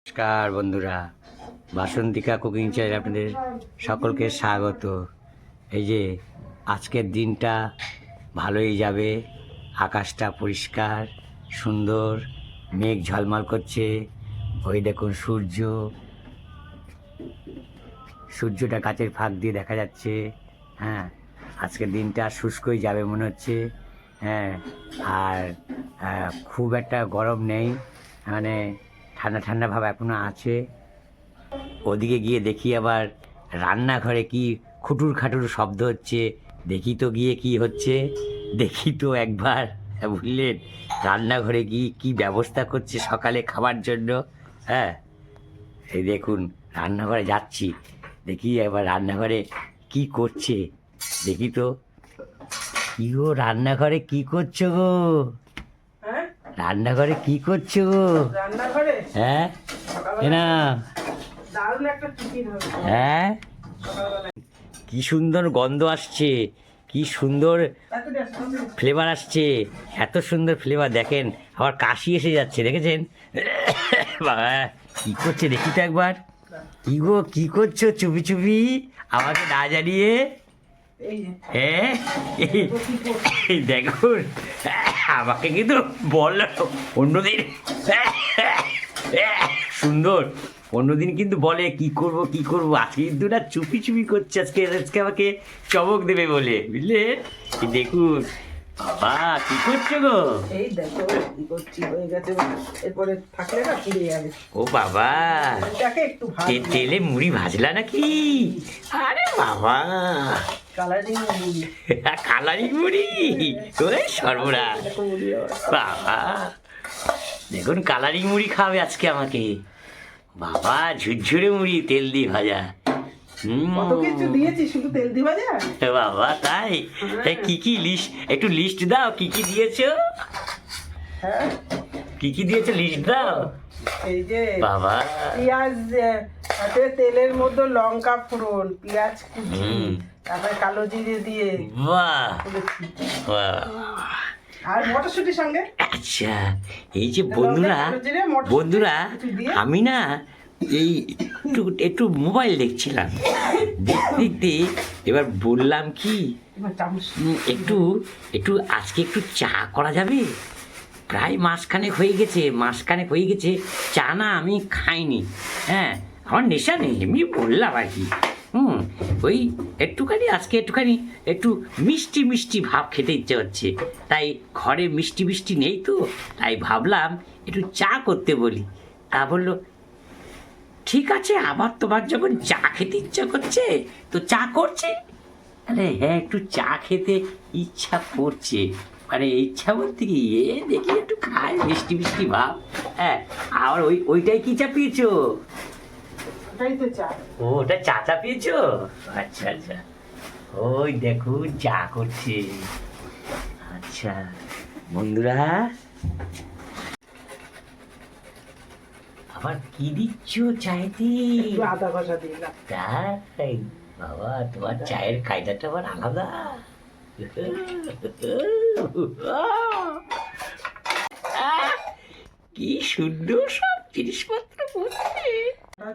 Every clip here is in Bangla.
নমস্কার বন্ধুরা, বাসন্তিকা কুকিং চ্যানেলে আপনাদের সকলকে স্বাগত। এই যে আজকের দিনটা ভালোই যাবে, আকাশটা পরিষ্কার সুন্দর, মেঘ ঝলমল করছে। ওই দেখুন সূর্যটা গাছের ফাঁক দিয়ে দেখা যাচ্ছে। হ্যাঁ, আজকের দিনটা শুষ্কই যাবে মনে হচ্ছে। হ্যাঁ, আর খুব একটা গরম নেই, মানে ঠান্ডা ঠান্ডা ভাব এখনো আছে। ওদিকে গিয়ে দেখি আবার রান্নাঘরে কি খুটুর খাটুর শব্দ হচ্ছে। দেখি তো গিয়ে কি হচ্ছে, দেখি তো একবার, বুঝলেন? রান্নাঘরে গিয়ে কি ব্যবস্থা করছে সকালে খাবার জন্য। হ্যাঁ, এই দেখুন রান্নাঘরে যাচ্ছি, দেখি একবার রান্নাঘরে কি করছে। দেখি তো, কি গো রান্নাঘরে কি করছো গো? হ্যাঁ, রান্নাঘরে কি করছো গো? রান্নাঘরে হ্যাঁ, না, দারুণ একটা টিফিন হবে হ্যাঁ, সকালবেলা। কি সুন্দর গন্ধ আসছে, কি সুন্দর ফ্লেভার আসছে, এত সুন্দর ফ্লেভার। দেখেন আবার কাশি এসে যাচ্ছে, দেখেছেন? বাবা কি করছে দেখি তো একবার। কি গো কি করছো চুপি চুপি আমাকে না জানিয়ে? এই যে হ্যাঁ, এই দেখুন, আমাকে কিন্তু বললো অন্যদিন সুন্দর, অন্যদিন কিন্তু বলে কি করব কি করব, আজকে কিন্তু না চুপি চুপি করছে। আজকে আজকে আমাকে চমক দেবে বলে, বুঝলে? এই দেখুন বাবা কি করছো গো? এই দেখো কি করছি, হয়ে গেছে। এরপরে থাকলে না পুড়ে যাবে। ও বাবা, এটাকে একটু ভাজবো। তেলে মুড়ি ভাজলা নাকি? আরে বাবা, কালারিং মুড়ি। কালারিং মুড়ি, ওই সর্বনাশ। এরকম মুড়ি আবার। বাবা দেখুন কালারিং মুড়ি খাবে আজকে আমাকে। বাবা ঝুরঝুরে মুড়ি তেল দিয়ে ভাজা। কত কিছু দিয়েছি, শুধু তেল দিয়ে ভাজা। বাবা তাই? তাই কি কি লিস্ট, একটু লিস্ট দাও, কি কি দিয়েছো? হ্যাঁ, কি কি দিয়েছো লিস্ট দাও। এই যে বাবা পেঁয়াজ, তাতে তেলের মধ্যে লঙ্কা ফোড়ন, পেঁয়াজ কুচি, তারপরে কালো জিরে দিয়ে বাহ করেছি। বাহ। আর মটরশুটির সঙ্গে। আচ্ছা, এই যে বন্ধুরা, বন্ধুরা আমি না এই একটু একটু মোবাইল দেখছিলাম, দেখতে দেখতে এবার বললাম কি, এবার চামচ। একটু একটু আজকে একটু চা করা যাবে? প্রায় মাসখানেক হয়ে গেছে চা না আমি খাইনি। হ্যাঁ, আমার নেশা নেই, এমনি বললাম আর কি। ওই একটুখানি আজকে একটু মিষ্টি মিষ্টি ভাব খেতে ইচ্ছে হচ্ছে, তাই ঘরে মিষ্টি মিষ্টি নেই তো, তাই ভাবলাম একটু চা করতে বলি। তা বললো ঠিক আছে, আবার তোমার যখন চা খেতে ইচ্ছা করছে তো চা করছে। আরে হ্যাঁ, একটু চা খেতে ইচ্ছা করছে, মানে ইচ্ছা বলতে কি, দেখি একটু খাই মিষ্টি মিষ্টি ভাব। হ্যাঁ, আর ওইটাই কি চা পিয়েছো? ওটাই তো চা। ও, ওটা চা পিয়েছো? আচ্ছা আচ্ছা, ওই দেখুন চা করছে। আচ্ছা বন্ধুরা, আবার কি দিচ্ছ চাইতে? একটু আদা ঘষা দিলাম। তাই? বাবা তোমার চায়ের কায়দাটা আবার আলাদা। কি সুন্দর সব জিনিসপত্র পড়ছে।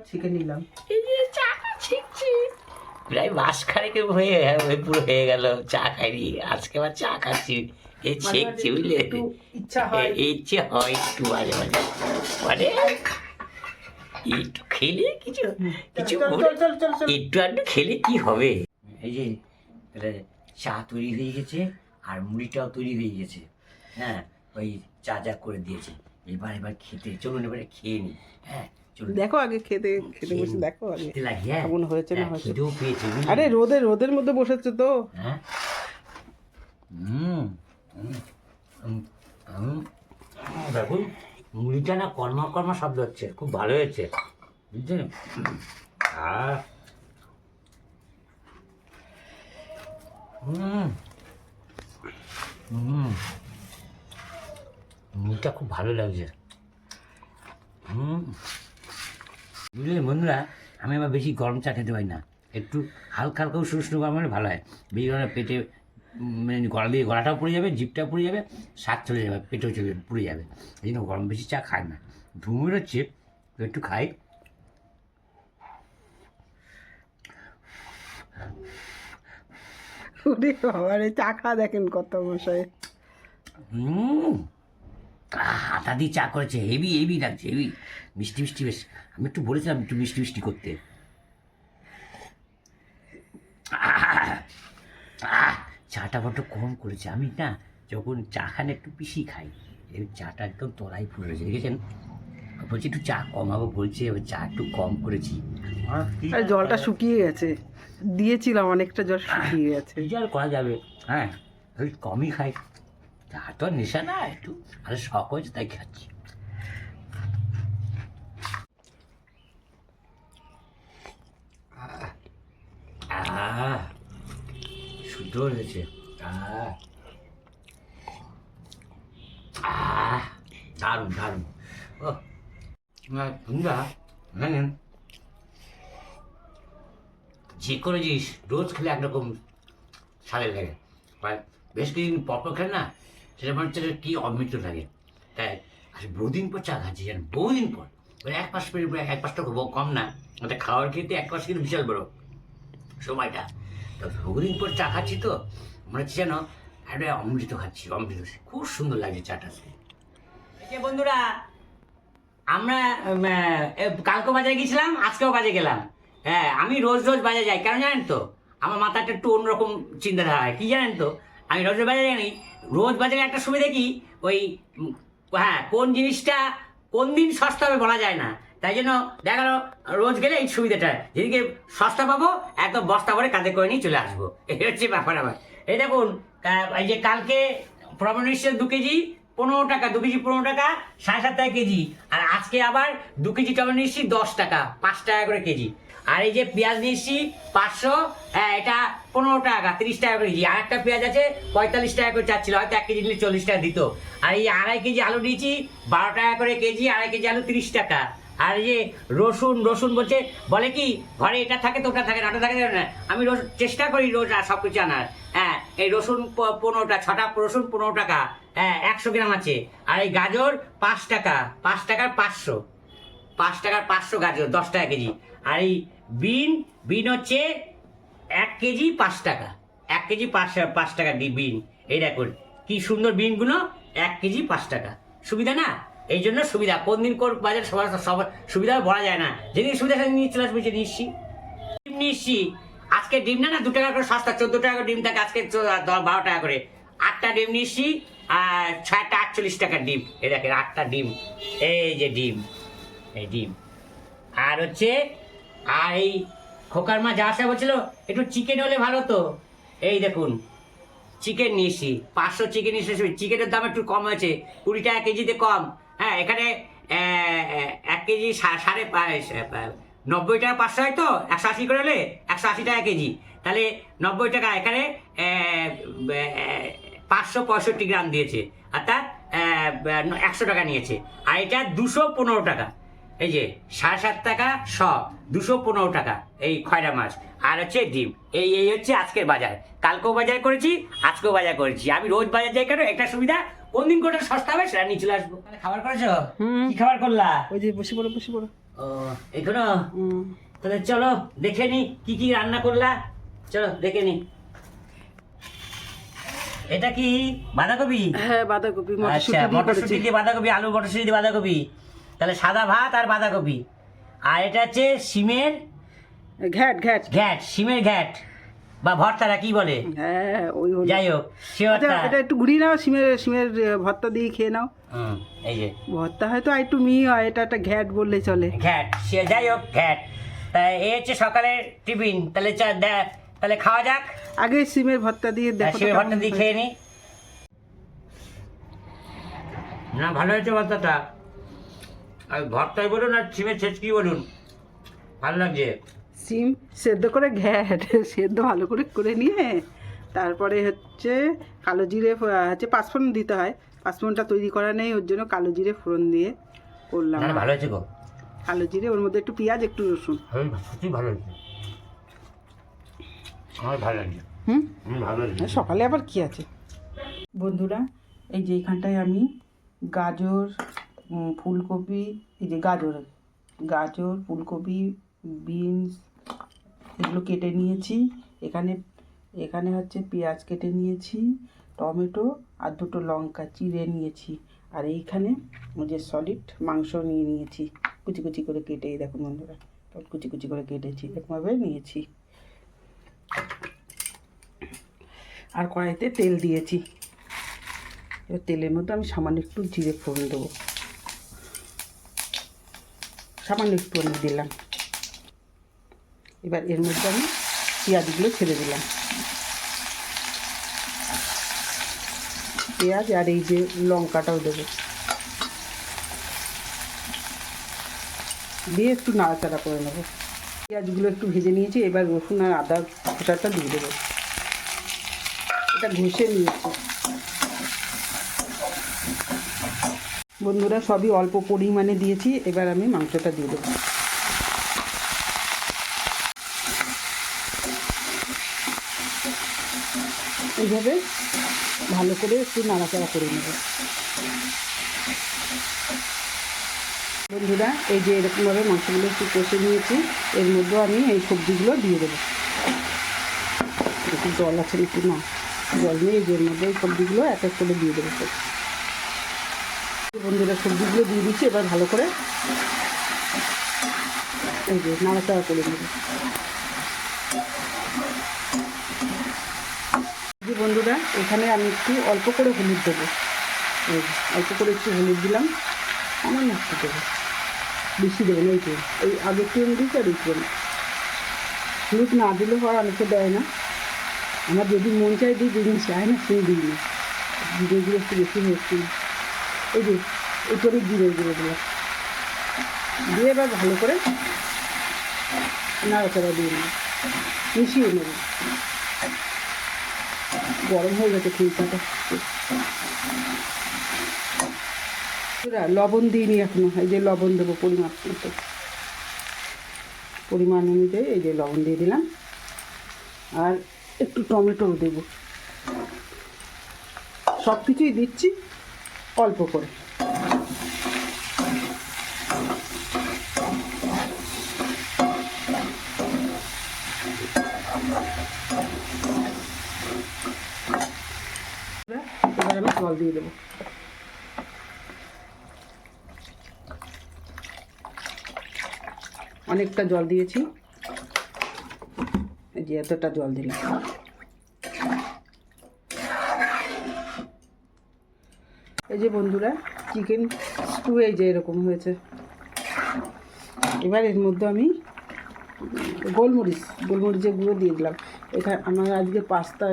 ছেঁকে নিলাম। এই যে চাটা ছিঁকছি, প্রায় মাস খানেক পুরো হয়ে গেল চা খাইনি, আজকে আবার চা খাচ্ছি। এই ছেঁকছি, বুঝলে? ইচ্ছা হয় ইচ্ছে হয় একটু মাঝে মাঝে, মানে একটু খেলে কিছু কিছু একটু আধটু খেলে কি হবে। এই যে চা তৈরি হয়ে গেছে আর মুড়িটাও তৈরি হয়ে গেছে। হ্যাঁ, ওই চা করে দিয়েছে। এবার খেতে চলুন, এবারে খেয়ে নি। হ্যাঁ চলুন, দেখো আগে খেতে বসে দেখো আগে খেতে লাগি। হ্যাঁ, কেমন হয়েছে না হয়েছে। খিদেও পেয়েছে, বুঝলি? আরে রোদের মধ্যে বসেছে তো। হ্যাঁ, দেখুন মুড়িটা না কর্মা কর্মা শব্দ হচ্ছে, খুব ভালো হয়েছে, বুঝছেন? আর মুড়িটা খুব ভালো লাগছে। বুঝলেন বন্ধুরা, আমি আবার বেশি গরম চা খেতে পারি না, একটু হালকা হালকা উষ্ণ উষ্ণ গরম হলে ভালো হয়। বেশি গরমে পেটে মানে গলাটাও পুড়ে যাবে, জিভটাও পুড়ে যাবে, স্বাদ চলে যাবে, পেটেও চলে পুড়ে যাবে, এই জন্য গরম বেশি চা খায় না। ধুমুর হচ্ছে একটু খাই। ওরে বাবারে, চা খা দেখেন কত মশাই। আটা দিয়ে চা করেছে, হেভি হেভি লাগছে, হেভি মিষ্টি মিষ্টি বেশ। আমি একটু বলেছিলাম একটু মিষ্টি মিষ্টি করতে। চাটা বড্ড কম করেছে। আমি না যখন চা খান একটু বেশি খাই, এই চাটা একদম তলায় ফুলে রয়েছে, দেখেছেন? বলছি একটু চা কমাবো, বলছে এবার চা একটু কম করেছি। আর জলটা শুকিয়ে গেছে, দিয়েছিলাম অনেকটা, জল শুকিয়ে গেছে। কি আর করা যাবে, হ্যাঁ ওই কমই খাই। চা তো আর নেশা না, একটু আরে শখ হয়েছে তাই খাচ্ছি। শুদ্ধ হয়েছে। দারুণ দারুণ। ও বন্ধুরা জানেন, যে কোনো জিনিস রোজ খেলে একরকম স্বাদের লাগে, বেশ কিছুদিন পরপর খেলে না সেটা মনে হচ্ছে কি অমৃত লাগে। তাই আর বহুদিন পর চা খাচ্ছি, জানেন, বহুদিন পর। এক মাস এক মাসটা কম না, ওটা খাওয়ার খেতে এক মাস কিন্তু বিশাল বড় সময়টা। তো বহুদিন পর চা খাচ্ছি তো মনে হচ্ছে যেন একটা অমৃত খাচ্ছি, অমৃত। খুব সুন্দর লাগছে চাটা। বন্ধুরা আমরা কালকে বাজারে গেছিলাম, আজকেও বাজারে গেলাম। হ্যাঁ, আমি রোজ রোজ বাজারে যাই, কারণ জানেন তো আমার মাথাটা একটু অন্যরকম চিন্তাধারা হয়। কি জানেন তো, আমি রোজ রোজ বাজারে জানি, রোজ বাজারে একটা সুবিধা কি, ওই হ্যাঁ কোন জিনিসটা কোন দিন সস্তা হবে বলা যায় না। তাই জন্য দেখা গেল রোজ গেলে এই সুবিধাটা, যেদিকে সস্তা পাবো একদম বস্তা ভরে কাঁধে করে নিয়ে চলে আসবো, এই হচ্ছে ব্যাপার আমার। এই দেখুন, এই যে কালকে প্রবণেশ্বর 2 কেজি 15 টাকা, 2 কেজি 15 টাকা, 7.5 টাকা কেজি। আর আজকে আবার 2 কেজি টমেটো নিচ্ছি 10 টাকা, 5 টাকা করে কেজি। আর এই যে পেঁয়াজ নিচ্ছি 500, হ্যাঁ এটা 15 টাকা, 30 টাকা করে কেজি। আর একটা পেঁয়াজ আছে 45 টাকা করে চাচ্ছিল, হয়তো 1 কেজি নিলে 40 টাকা দিত। আর এই 2.5 কেজি আলু নিয়েছি 12 টাকা করে কেজি, 2.5 কেজি আলু 30 টাকা। আর এই যে রসুন, রসুন বলছে বলে কি ঘরে এটা থাকে তো ওটা থাকে না, ওটা থাকে না। আমি রোজ চেষ্টা করি রোজ সব কিছু আনার। হ্যাঁ, এই রসুন 15টা, 6টা রসুন 15 টাকা, হ্যাঁ 100 গ্রাম আছে। আর এই গাজর 5 টাকা, 5 টাকার 500, 5 টাকার 500 গাজর, 10 টাকা কেজি। আর এই বিন হচ্ছে 1 কেজি 5 টাকা, 1 কেজি 5 টাকা বিন। এই দেখুন কি সুন্দর বিনগুলো, 1 কেজি 5 টাকা। সুবিধা না? এই জন্য সুবিধা, কোন দিন কোন বাজার সবার সুবিধা বলা যায় না। যেদিন সুবিধা সেদিন নিয়ে চলে আসবে। নিচ্ছি ডিম নিচ্ছি, আজকে ডিম না 2 টাকা করে সস্তা, 14 টাকা করে ডিম থাকে, আজকে 12 টাকা করে। 8টা ডিম নিচ্ছি, আর 6টা 48 টাকার ডিম। এই দেখেন 8টা ডিম, এই যে ডিম, এই ডিম। আর হচ্ছে আর এই খোকার মা যা আসা বলছিল একটু চিকেন হলে ভালো তো, এই দেখুন চিকেন নিয়েছি 500 চিকেন নিয়েছি। চিকেনের দাম একটু কম হয়েছে, 20 টাকা কেজিতে কম। হ্যাঁ, এখানে 1 কেজি 90 টাকা 500 হয় তো, 180 করে হলে 180 টাকা কেজি, তাহলে 90 টাকা। এখানে 565 গ্রাম দিয়েছে, অর্থাৎ 100 টাকা নিয়েছে। আর এটা 215 টাকা, এই যে 7.5 টাকা 215 টাকা এই খয়রা মাছ। আর হচ্ছে ডিম। এই হচ্ছে আজকের বাজার। কালকেও বাজার করেছি, আজকেও বাজার করেছি। আমি রোজ বাজার যাই কেন, একটা সুবিধা, কোন দিন কোনটা সস্তা হবে সেটা নিয়ে চলে আসবো। খাবার করেছো? কি খাবার করলা? ওই যে বসে পড়ো, বসে পড়ো। ও এখনো? তাহলে চলো দেখে নি কি কি রান্না করলা, চলো দেখে নি। এটা কি বাঁধাকপি? হ্যাঁ বাঁধাকপি, আচ্ছা, মটরশুঁটি দিয়ে বাঁধাকপি, আলু মটরশুঁটি দিয়ে বাঁধাকপি, তাহলে সাদা ভাত আর বাঁধাকপি। আর এটা হচ্ছে সিমের ঘ্যাট, ঘ্যাট, ঘ্যাট, সিমের ঘ্যাট বা ভর্তারা কি বলে, হ্যাঁ ওই হলো। যাই হোক সে ভর্তা। এটা একটু ঘুরিয়ে নাও, সিমের ভর্তা দিয়ে খেয়ে নাও। এই যে ভর্তা হয়তো একটু মিহি হয়, এটা একটা ঘ্যাট বললেই চলে। ঘ্যাট, সে যাই হোক ঘ্যাট। তাই এই হচ্ছে সকালের টিফিন। তাহলে তাহলে খাওয়া যাক। আগে সিমের ভর্তা দিয়ে দেখো, সিমের ভর্তা দিয়ে খেয়ে নি। না ভালো হয়েছে ভর্তাটা, আর ভর্তাই বলুন আর সিমের ছেচকি বলুন, ভালো লাগছে। সিম সেদ্ধ করে ঘ্যাট সেদ্ধ ভালো করে করে নিয়ে তারপরে হচ্ছে কালো জিরে হচ্ছে পাঁচফোড়ন দিতে হয়। পাঁচফোড়নটা তৈরি করা নেই, ওর জন্য কালো জিরে ফোড়ন দিয়ে করলাম। ভালো হয়েছে গো, কালো জিরে, ওর মধ্যে একটু পেঁয়াজ, একটু রসুন। সত্যি ভালো হয়েছে, আমার ভালো লাগছে। ভালো লাগছে। সকালে আবার কি আছে বন্ধুরা, এই যে এইখানটায় আমি গাজর, ফুলকপি, এই যে গাজর গাজর, ফুলকপি, বিনস এগুলো কেটে নিয়েছি। এখানে এখানে হচ্ছে পেঁয়াজ কেটে নিয়েছি, টমেটো আর দুটো লঙ্কা চিড়ে নিয়েছি। আর এইখানে ওই যে সলিড মাংস নিয়ে নিয়েছি, কুচি কুচি করে কেটে। এই দেখুন বন্ধুরা, কুচি কুচি করে কেটেছি, এরকমভাবে নিয়েছি। আর কড়াইতে তেল দিয়েছি। এবার তেলের মধ্যে আমি সামান্য একটু জিরে ফোড়ন দেবো, সামান্য একটু আমি দিলাম। এবার এর মধ্যে আমি পেঁয়াজগুলো ছেড়ে দিলাম। পেঁয়াজ আর এই যে লঙ্কাটাও দেবো, দিয়ে একটু নাড়াচাড়া করে নেবো। পেঁয়াজগুলো একটু ভেজে নিয়েছি, এবার রসুন আর আদা খোসাটা দিয়ে দেবো। এটা ঘষে নিয়েছি বন্ধুরা, সবই অল্প পরিমাণে দিয়েছি। এবার আমি মাংসটা দিয়ে দেবো। এইভাবে ভালো করে একটু নাড়াচাড়া করে নেব বন্ধুরা। এই যে এরকমভাবে মাংসগুলো একটু কষে নিয়েছি, এর মধ্যে আমি এই সবজিগুলো দিয়ে দেবো। একটু জল আছে নাকি না, জল নিয়ে এর মধ্যে এই সবজিগুলো এক এক করে দিয়ে দেবো। বন্ধুরা সবজিগুলো দিয়ে দিচ্ছি, এবার ভালো করে এই যে নাড়াচাড়া করে নেব। যে বন্ধুরা এখানে আমি একটু অল্প করে হলুদ দেবো, অল্প করে একটু হলুদ দিলাম, আমার একটু দেবো, বেশি দেবো না। এই আগের ট্রেন দিচ্ছি আর এই ট্রেন হলুদ না দিলে হয়, অনেকে দেয় না। আমার যদি মন চাই দিই, যেদিন চায় না সেই দিই না। জিরেগুলো একটু বেশি হচ্ছে, এই যে একটু আমি জিরে দিলাম, দিয়ে এবার ভালো করে নাড়াচাড়া দিয়ে নেব, মিশিয়ে নেব। গরম হয়ে গেছে খিচুড়িটা। লবণ দিইনি এখনো, এই যে লবণ দেবো পরিমাণ মতো, পরিমাণ অনুযায়ী এই যে লবণ দিয়ে দিলাম। আর একটু টমেটো দেবো, সব কিছুই দিচ্ছি অল্প করে। এবার আমি জল দিয়ে দেবো। অনেকটা জল দিয়েছি, এই যে এতটা জল দিলাম। এই যে বন্ধুরা চিকেন স্টু এই যে এরকম হয়েছে। এবার এর মধ্যে আমি গোলমরিচের গুঁড়ো দিয়ে দিলাম। এখানে আমার আজকে পাস্তা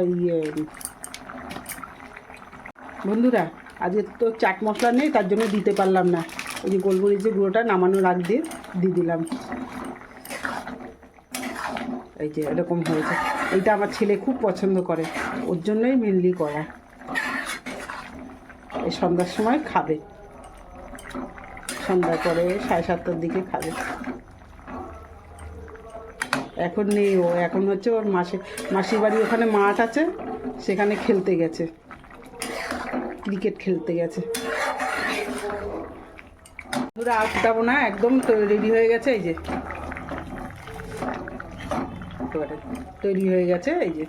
বন্ধুরা আজকে তো চাট মশলা নেই, তার জন্য দিতে পারলাম না। ওই যে গোলমরিচের গুঁড়োটা নামানোর আগ দিয়ে দিলাম। এই যে এরকম হয়েছে। এইটা আমার ছেলে খুব পছন্দ করে, ওর জন্যই মেনলি করা। এই সন্ধ্যার সময় খাবে, সন্ধ্যার পরে 7:30টার দিকে খাবে। এখন নেই ও, এখন হচ্ছে ওর মাসির বাড়ি, ওখানে মাঠ আছে, সেখানে খেলতে গেছে, ক্রিকেট খেলতে গেছে। পুরো আর ফুটাবো না, একদম রেডি হয়ে গেছে। এই যে তৈরি হয়ে গেছে। এই যে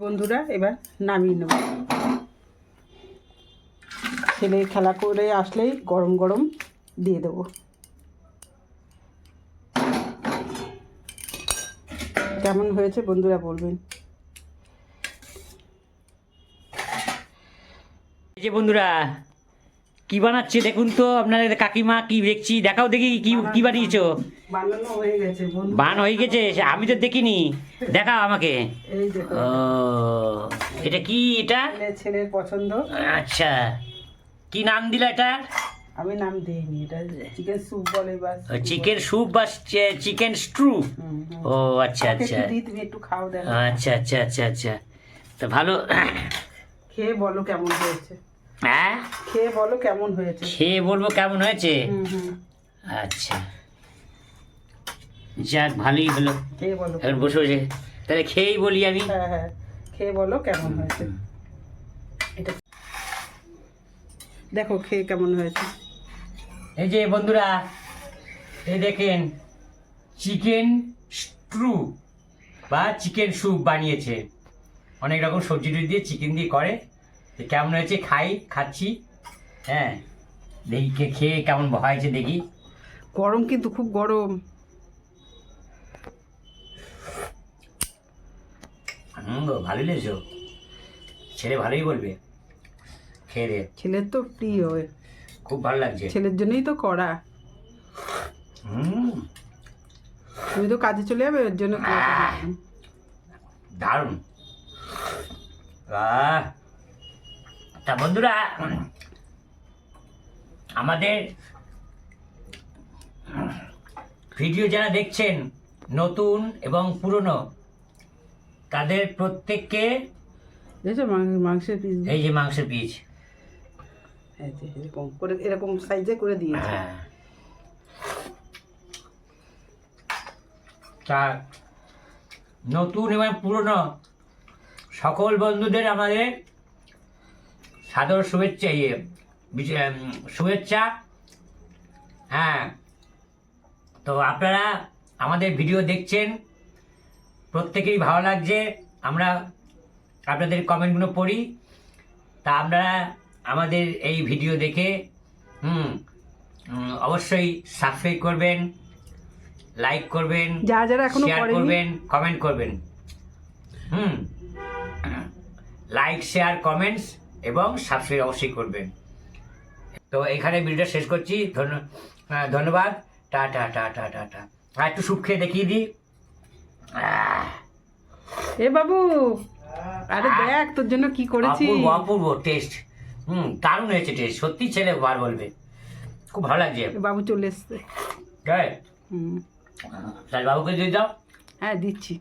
বন্ধুরা এবার নামিয়ে নেব। ছেলে খেলা করে আসলেই গরম গরম দিয়ে দেবো। কেমন হয়েছে বন্ধুরা বলবেন। এই যে বন্ধুরা কি বানাচ্ছে দেখুন তো, আপনাদের কাকিমা কি দেখছি, দেখাও দেখি কি কি বানিয়েছো। বানানো হয়ে গেছে, বান হয়ে গেছে, আমি তো দেখিনি, দেখাও আমাকে। এই দেখো, ও এটা কি, এটা ছেলের পছন্দ। আচ্ছা কি নাম দিলা এটা? আমি নাম দিইনি, এটা চিকেন স্যুপ বলে। বাস চিকেন স্যুপ বা চিকেন স্ট্রু। ও আচ্ছা আচ্ছা, তুমি একটু খাও, দেখো। আচ্ছা আচ্ছা আচ্ছা আচ্ছা, তো ভালো। খেয়ে বলো কেমন হয়েছে। হ্যাঁ খেয়ে বলো কেমন হয়েছে। খেয়ে বলবো কেমন হয়েছে। আচ্ছা যাক, ভালোই হলো। খেয়ে বলো, এখন বসে বসে তাহলে খেয়েই বলি আমি। হ্যাঁ হ্যাঁ, খেয়ে বলো কেমন হয়েছে। এটা দেখো খেয়ে কেমন হয়েছে। এই যে বন্ধুরা, এই দেখেন চিকেন স্ট্রু বা চিকেন স্যুপ বানিয়েছে, অনেক রকম সবজি টবজি দিয়ে চিকেন দিয়ে করে। তো কেমন হয়েছে খাচ্ছি। হ্যাঁ, দেখি খেয়ে কেমন হয়েছে দেখি। গরম কিন্তু খুব গরম। ভালোই লেগেছে, ছেলে ভালোই বলবে খেয়ে দে। ছেলের তো প্রিয়, খুব ভালো লাগছে। ছেলের জন্যই তো করা। তুমি তো কাজে চলে যাবে, ওর জন্য করে দিলাম। দারুণ। তা বন্ধুরা, আমাদের ভিডিও যারা দেখছেন, নতুন এবং পুরনো, তাদের প্রত্যেককে দেখছো মাংসের পিস, এই যে মাংসের পিস এরকম করে, এরকম সাইজে করে দিয়েছে। হ্যাঁ, তা নতুন এবং পুরনো সকল বন্ধুদের আমাদের সাদর শুভেচ্ছা, শুভেচ্ছা। হ্যাঁ, তো আপনারা আমাদের ভিডিও দেখছেন, প্রত্যেকেই ভালো লাগছে, আমরা আপনাদের কমেন্টগুলো পড়ি। তা আপনারা আমাদের এই ভিডিও দেখে অবশ্যই সাবস্ক্রাইব করবেন, লাইক করবেন, যারা এখনো শেয়ার করেনি, করবেন, কমেন্ট করবেন। লাইক, শেয়ার, কমেন্টস এবং সাবস্ক্রাইব অবশ্যই করবেন। তো এখানে ভিডিওটা শেষ করছি। ধন্যবাদ। Tata tata tata. আর একটু স্যুপ খেয়ে দেখিয়ে দিই। এ বাবু, আরে দেখ তোর জন্য কি করেছি। অপূর্ব অপূর্ব টেস্ট। দারুণ হয়েছে টেস্ট, সত্যি ছেলে বার বলবে, খুব ভালো লাগছে। বাবু চলে এসছে। তাহলে বাবুকে দিয়ে দাও। হ্যাঁ দিচ্ছি,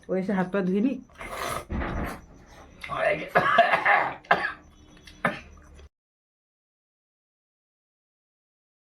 ও এসে হাত পা ধুয়ে নি।